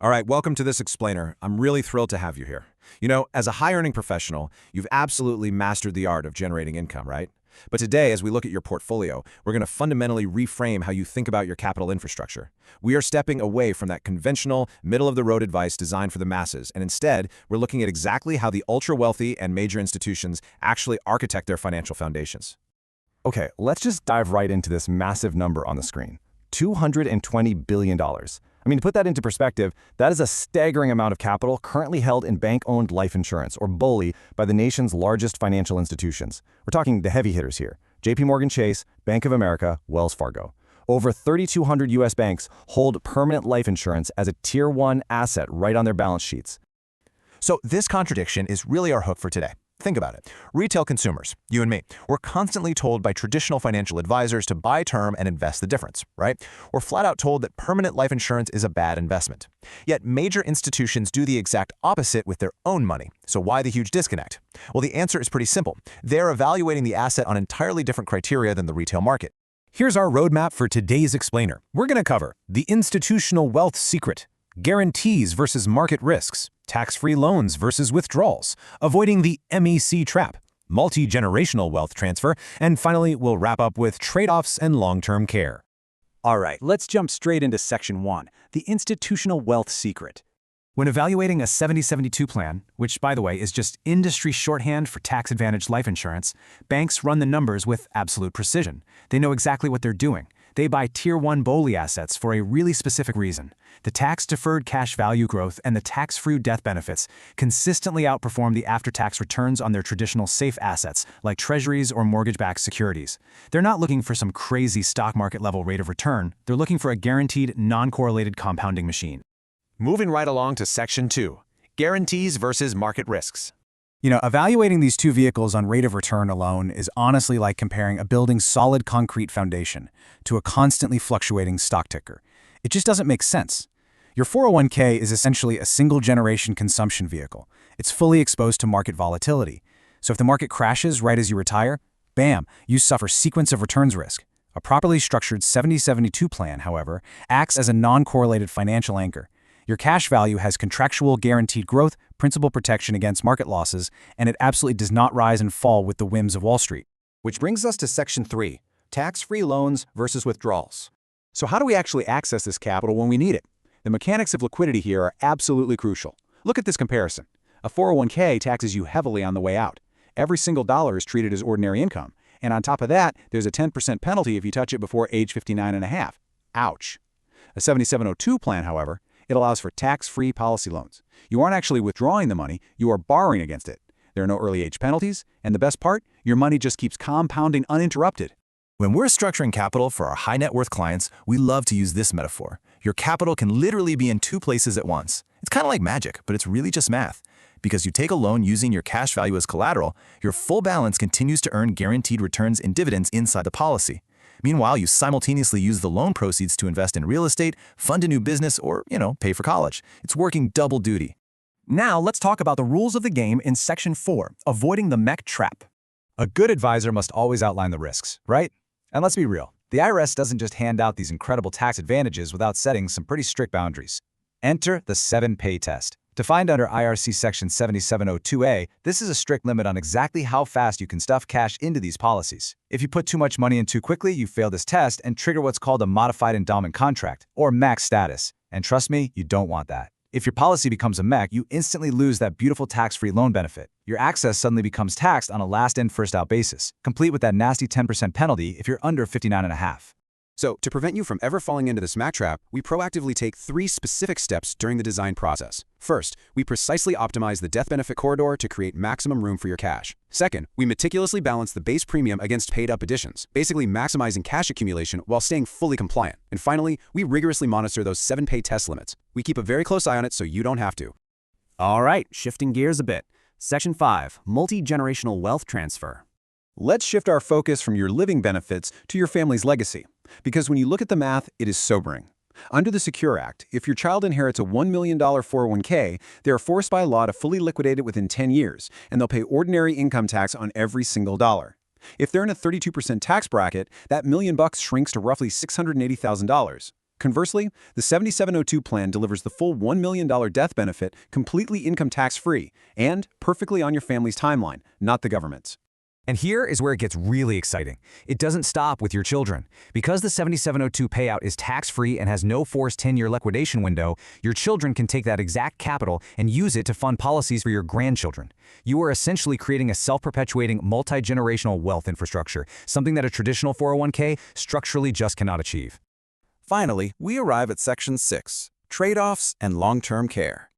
All right, welcome to this explainer. I'm really thrilled to have you here. As a high-earning professional, you've absolutely mastered the art of generating income, right? But today, as we look at your portfolio, we're going to fundamentally reframe how you think about your capital infrastructure. We are stepping away from that conventional, middle-of-the-road advice designed for the masses, and instead, we're looking at exactly how the ultra-wealthy and major institutions actually architect their financial foundations. Okay, let's just dive right into this massive number on the screen. $220 billion. To put that into perspective, that is a staggering amount of capital currently held in bank-owned life insurance, or BOLI, by the nation's largest financial institutions. We're talking the heavy hitters here. JP Morgan Chase, Bank of America, Wells Fargo. Over 3,200 U.S. banks hold permanent life insurance as a Tier 1 asset right on their balance sheets. So this contradiction is really our hook for today. Think about it. Retail consumers, you and me, we're constantly told by traditional financial advisors to buy term and invest the difference, right? We're flat out told that permanent life insurance is a bad investment. Yet major institutions do the exact opposite with their own money. So why the huge disconnect? Well, the answer is pretty simple. They're evaluating the asset on entirely different criteria than the retail market. Here's our roadmap for today's explainer. We're going to cover the institutional wealth secret, guarantees versus market risks, tax-free loans versus withdrawals, avoiding the MEC trap, multi-generational wealth transfer, and finally, we'll wrap up with trade-offs and long-term care. All right, let's jump straight into Section 1, the institutional wealth secret. When evaluating a 7072 plan, which, by the way, is just industry shorthand for tax-advantaged life insurance, banks run the numbers with absolute precision. They know exactly what they're doing. They buy Tier 1 BOLI assets for a really specific reason. The tax-deferred cash value growth and the tax-free death benefits consistently outperform the after-tax returns on their traditional safe assets, like treasuries or mortgage-backed securities. They're not looking for some crazy stock market-level rate of return. They're looking for a guaranteed, non-correlated compounding machine. Moving right along to Section 2, guarantees versus market risks. Evaluating these two vehicles on rate of return alone is honestly like comparing a building's solid concrete foundation to a constantly fluctuating stock ticker. It just doesn't make sense. Your 401k is essentially a single-generation consumption vehicle. It's fully exposed to market volatility. So if the market crashes right as you retire, bam, you suffer sequence of returns risk. A properly structured 7072 plan, however, acts as a non-correlated financial anchor. Your cash value has contractual guaranteed growth, principal protection against market losses, and it absolutely does not rise and fall with the whims of Wall Street. Which brings us to Section 3, tax-free loans versus withdrawals. So how do we actually access this capital when we need it? The mechanics of liquidity here are absolutely crucial. Look at this comparison. A 401k taxes you heavily on the way out. Every single dollar is treated as ordinary income. And on top of that, there's a 10% penalty if you touch it before age 59 and a half. Ouch. A 7702 plan, however, it allows for tax-free policy loans. You aren't actually withdrawing the money, you are borrowing against it. There are no early age penalties, and the best part, your money just keeps compounding uninterrupted. When we're structuring capital for our high net worth clients, we love to use this metaphor. Your capital can literally be in two places at once. It's kind of like magic, but it's really just math. Because you take a loan using your cash value as collateral, your full balance continues to earn guaranteed returns in dividends inside the policy. Meanwhile, you simultaneously use the loan proceeds to invest in real estate, fund a new business, or, pay for college. It's working double duty. Now let's talk about the rules of the game in Section 4, avoiding the MEC trap. A good advisor must always outline the risks, right? And let's be real, the IRS doesn't just hand out these incredible tax advantages without setting some pretty strict boundaries. Enter the 7-pay test. Defined under IRC Section 7702A, this is a strict limit on exactly how fast you can stuff cash into these policies. If you put too much money in too quickly, you fail this test and trigger what's called a modified endowment contract, or MAC status. And trust me, you don't want that. If your policy becomes a MEC, you instantly lose that beautiful tax-free loan benefit. Your access suddenly becomes taxed on a last-in, first-out basis, complete with that nasty 10% penalty if you're under 59 and a half. So, to prevent you from ever falling into this MAC trap, we proactively take 3 specific steps during the design process. First, we precisely optimize the death benefit corridor to create maximum room for your cash. Second, we meticulously balance the base premium against paid-up additions, basically maximizing cash accumulation while staying fully compliant. And finally, we rigorously monitor those 7-pay test limits. We keep a very close eye on it so you don't have to. All right, shifting gears a bit. Section 5, multi-generational wealth transfer. Let's shift our focus from your living benefits to your family's legacy. Because when you look at the math, it is sobering. Under the Secure Act, if your child inherits a $1 million 401k, they are forced by law to fully liquidate it within 10 years, and they'll pay ordinary income tax on every single dollar. If they're in a 32% tax bracket, that $1 million shrinks to roughly $680,000. Conversely, the 7702 plan delivers the full $1 million death benefit completely income tax-free and perfectly on your family's timeline, not the government's. And here is where it gets really exciting. It doesn't stop with your children. Because the 7702 payout is tax-free and has no forced 10-year liquidation window, your children can take that exact capital and use it to fund policies for your grandchildren. You are essentially creating a self-perpetuating, multi-generational wealth infrastructure, something that a traditional 401k structurally just cannot achieve. Finally, we arrive at Section 6, Trade-offs and Long-Term Care.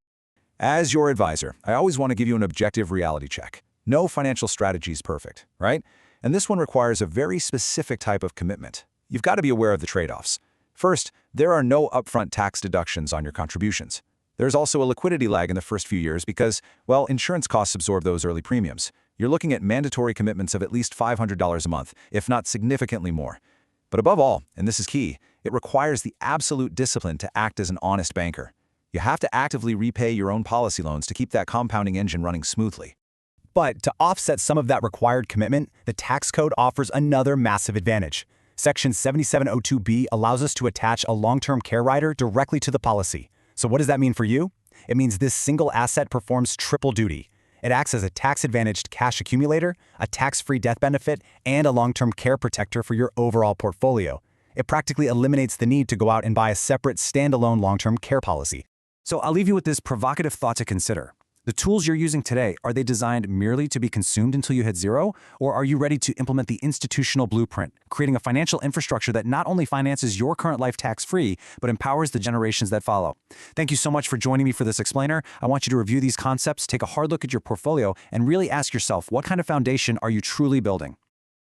As your advisor, I always want to give you an objective reality check. No financial strategy is perfect, right? And this one requires a very specific type of commitment. You've got to be aware of the trade-offs. First, there are no upfront tax deductions on your contributions. There's also a liquidity lag in the first few years because, well, insurance costs absorb those early premiums. You're looking at mandatory commitments of at least $500 a month, if not significantly more. But above all, and this is key, it requires the absolute discipline to act as an honest banker. You have to actively repay your own policy loans to keep that compounding engine running smoothly. But to offset some of that required commitment, the tax code offers another massive advantage. Section 7702B allows us to attach a long-term care rider directly to the policy. So what does that mean for you? It means this single asset performs triple duty. It acts as a tax-advantaged cash accumulator, a tax-free death benefit, and a long-term care protector for your overall portfolio. It practically eliminates the need to go out and buy a separate standalone long-term care policy. So I'll leave you with this provocative thought to consider. The tools you're using today, are they designed merely to be consumed until you hit zero? Or are you ready to implement the institutional blueprint, creating a financial infrastructure that not only finances your current life tax-free, but empowers the generations that follow? Thank you so much for joining me for this explainer. I want you to review these concepts, take a hard look at your portfolio, and really ask yourself, what kind of foundation are you truly building?